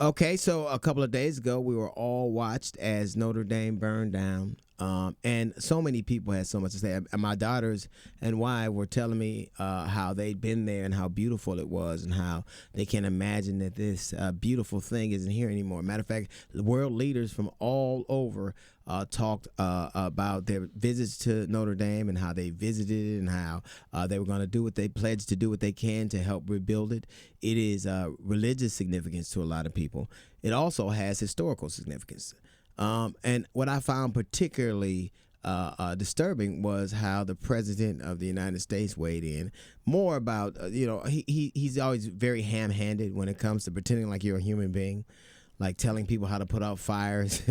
Okay, so a couple of days ago, we were all watched as Notre Dame burned down. And so many people had so much to say. And my daughters and wife were telling me how they'd been there and how beautiful it was and how they can't imagine that this beautiful thing isn't here anymore. Matter of fact, world leaders from all over talked about their visits to Notre Dame and how they visited it and how they were going to do what they pledged to do what they can to help rebuild it. It is religious significance to a lot of people. It also has historical significance. And what I found particularly disturbing was how the president of the United States weighed in more about, he's always very ham-handed when it comes to pretending like you're a human being, like telling people how to put out fires,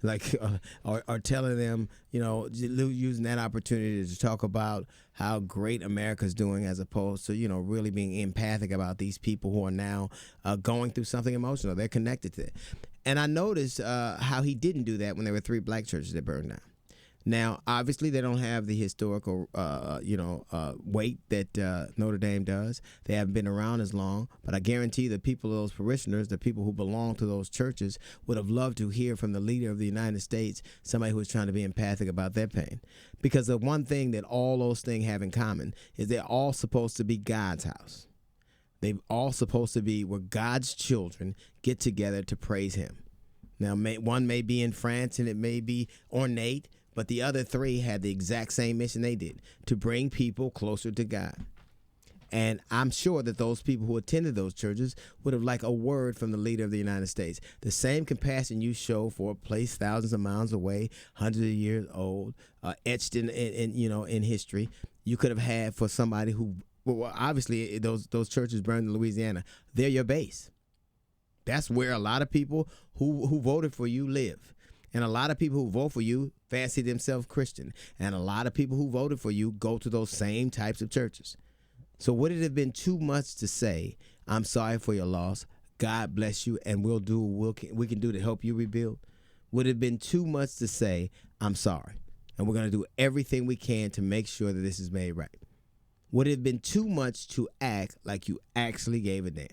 like or telling them, using that opportunity to talk about how great America's doing as opposed to, really being empathic about these people who are now going through something emotional. They're connected to it. And I noticed how he didn't do that when there were 3 black churches that burned down. Now, obviously, they don't have the historical, weight that Notre Dame does. They haven't been around as long. But I guarantee the people of those parishioners, the people who belong to those churches, would have loved to hear from the leader of the United States, somebody who was trying to be empathic about their pain. Because the one thing that all those things have in common is they're all supposed to be God's house. They're all supposed to be where God's children get together to praise him. Now, one may be in France and it may be ornate, but the other 3 had the exact same mission they did, to bring people closer to God. And I'm sure that those people who attended those churches would have liked a word from the leader of the United States. The same compassion you show for a place thousands of miles away, hundreds of years old, etched in history, you could have had for somebody who, well, obviously those churches burned in Louisiana. They're your base. That's where a lot of people who voted for you live. And a lot of people who vote for you fancy themselves Christian. And a lot of people who voted for you go to those same types of churches. So would it have been too much to say, I'm sorry for your loss, God bless you, and we'll do what we can do to help you rebuild? Would it have been too much to say, I'm sorry, and we're going to do everything we can to make sure that this is made right? Would it have been too much to act like you actually gave a damn?